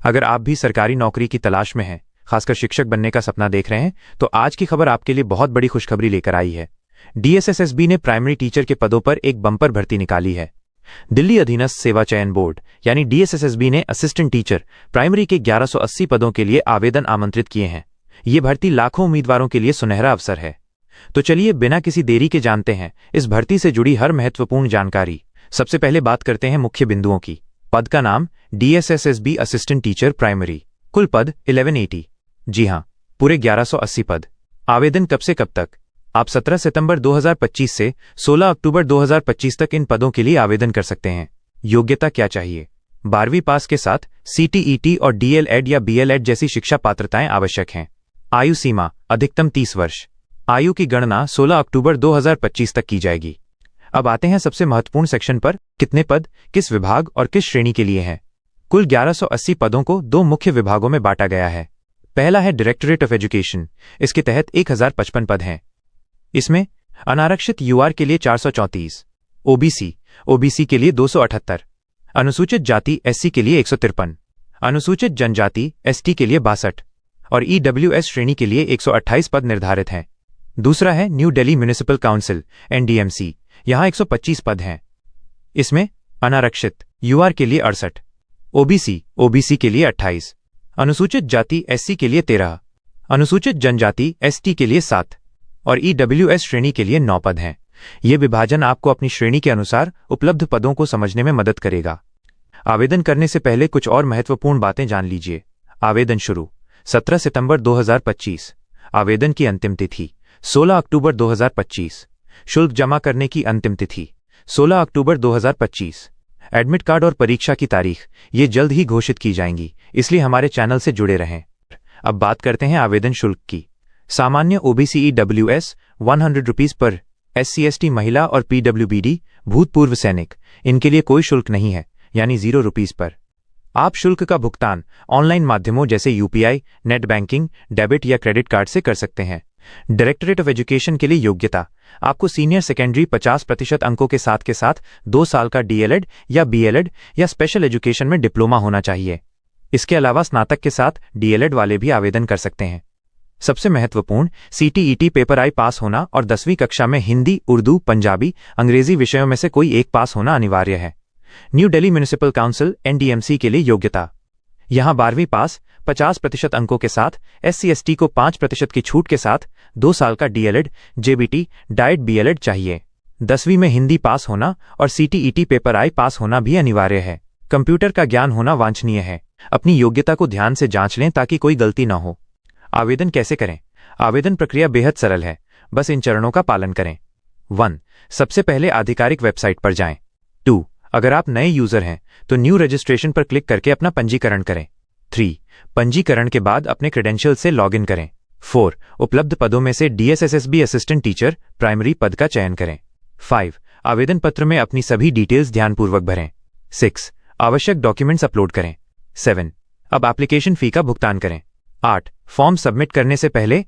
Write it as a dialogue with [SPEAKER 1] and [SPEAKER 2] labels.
[SPEAKER 1] अगर आप भी सरकारी नौकरी की तलाश में हैं, खासकर शिक्षक बनने का सपना देख रहे हैं, तो आज की खबर आपके लिए बहुत बड़ी खुशखबरी लेकर आई है। डीएसएसएसबी ने प्राइमरी टीचर के पदों पर एक बम्पर भर्ती निकाली है। दिल्ली अधीनस्थ सेवा चयन बोर्ड यानी डीएसएसएसबी ने असिस्टेंट टीचर प्राइमरी के 1180 पदों के लिए आवेदन आमंत्रित किए हैं। ये भर्ती लाखों उम्मीदवारों के लिए सुनहरा अवसर है। तो चलिए बिना किसी देरी के जानते हैं इस भर्ती से जुड़ी हर महत्वपूर्ण जानकारी। सबसे पहले बात करते हैं मुख्य बिंदुओं की। पद का नाम डीएसएसएसबी असिस्टेंट टीचर प्राइमरी। कुल पद 1180। जी हां, पूरे 1180 पद। आवेदन कब से कब तक? आप 17 सितंबर 2025 से 16 अक्टूबर 2025 तक इन पदों के लिए आवेदन कर सकते हैं। योग्यता क्या चाहिए? 12वीं पास के साथ सीटीईटी और डीएलएड या बीएलएड जैसी शिक्षा पात्रताएं आवश्यक हैं। आयु सीमा अधिकतम 30 वर्ष। आयु की गणना 16 अक्टूबर 2025 तक की जाएगी। अब आते हैं सबसे महत्वपूर्ण सेक्शन पर। कितने पद, किस विभाग और किस श्रेणी के लिए हैं? कुल 1180 पदों को दो मुख्य विभागों में बांटा गया है। पहला है डायरेक्टरेट ऑफ एजुकेशन। इसके तहत 1055 पद हैं। इसमें अनारक्षित यूआर के लिए 434, ओबीसी के लिए 278, अनुसूचित जाति एससी के लिए 153, अनुसूचित जनजाति एसटी के लिए 62 और ईडब्ल्यूएस श्रेणी के लिए 128 पद निर्धारित हैं। दूसरा है new Delhi municipal council NDMC. यहां 125 पद हैं। इसमें अनारक्षित यूआर के लिए 68, ओबीसी के लिए 28, अनुसूचित जाति एससी के लिए 13, अनुसूचित जनजाति एसटी के लिए 7 और ईडब्ल्यूएस श्रेणी के लिए 9 पद हैं। ये विभाजन आपको अपनी श्रेणी के अनुसार उपलब्ध पदों को समझने में मदद करेगा। आवेदन करने से पहले कुछ और महत्वपूर्ण बातें जान लीजिए। आवेदन शुरू 17 सितंबर 2025। आवेदन की अंतिम तिथि 16 अक्टूबर 2025। शुल्क जमा करने की अंतिम तिथि 16 अक्टूबर 2025। एडमिट कार्ड और परीक्षा की तारीख ये जल्द ही घोषित की जाएंगी, इसलिए हमारे चैनल से जुड़े रहें। अब बात करते हैं आवेदन शुल्क की। सामान्य OBC EWS 100 rupees per, SC ST महिला और पीडब्ल्यूबीडी भूतपूर्व सैनिक इनके लिए कोई शुल्क नहीं है, यानी 0 रुपीज पर। आप शुल्क का भुगतान ऑनलाइन माध्यमों जैसे यूपीआई, नेट बैंकिंग, डेबिट या क्रेडिट कार्ड से कर सकते हैं। डायरेक्टरेट ऑफ एजुकेशन के लिए योग्यता: आपको सीनियर सेकेंडरी 50% अंकों के साथ 2 साल का डीएलएड या बीएलएड या स्पेशल एजुकेशन में डिप्लोमा होना चाहिए। इसके अलावा स्नातक के साथ डीएलएड वाले भी आवेदन कर सकते हैं। सबसे महत्वपूर्ण, सीटीईटी पेपर आई पास होना और 10वीं कक्षा में हिंदी, उर्दू, पंजाबी, अंग्रेजी विषयों में से कोई एक पास होना अनिवार्य है। New Delhi municipal council NDMC के लिए योग्यता: यहां 12वीं पास 50% अंकों के साथ, एससी एसटी को 5% की छूट के साथ 2 साल का डीएलएड, जेबीटी, डाइट बीएलएड चाहिए। 10वीं में हिंदी पास होना और सीटीईटी पेपर आई पास होना भी अनिवार्य है। कंप्यूटर का ज्ञान होना वांछनीय है। अपनी योग्यता को ध्यान से जांच लें ताकि कोई गलती न हो। आवेदन कैसे करें? आवेदन प्रक्रिया बेहद सरल है, बस इन चरणों का पालन करें। 1. सबसे पहले आधिकारिक वेबसाइट पर जाएं। 2. अगर आप नए यूजर हैं तो न्यू रजिस्ट्रेशन पर क्लिक करके अपना पंजीकरण करें। 3. पंजीकरण के बाद अपने क्रेडेंशियल से लॉगिन करें। 4. उपलब्ध पदों में से डीएसएसएसबी असिस्टेंट टीचर प्राइमरी पद का चयन करें। 5. आवेदन पत्र में अपनी सभी डिटेल्स ध्यानपूर्वक भरें। 6. आवश्यक डॉक्यूमेंट्स अपलोड करें। 7. अब एप्लीकेशन फी का भुगतान करें। 8. फॉर्म सबमिट करने से पहले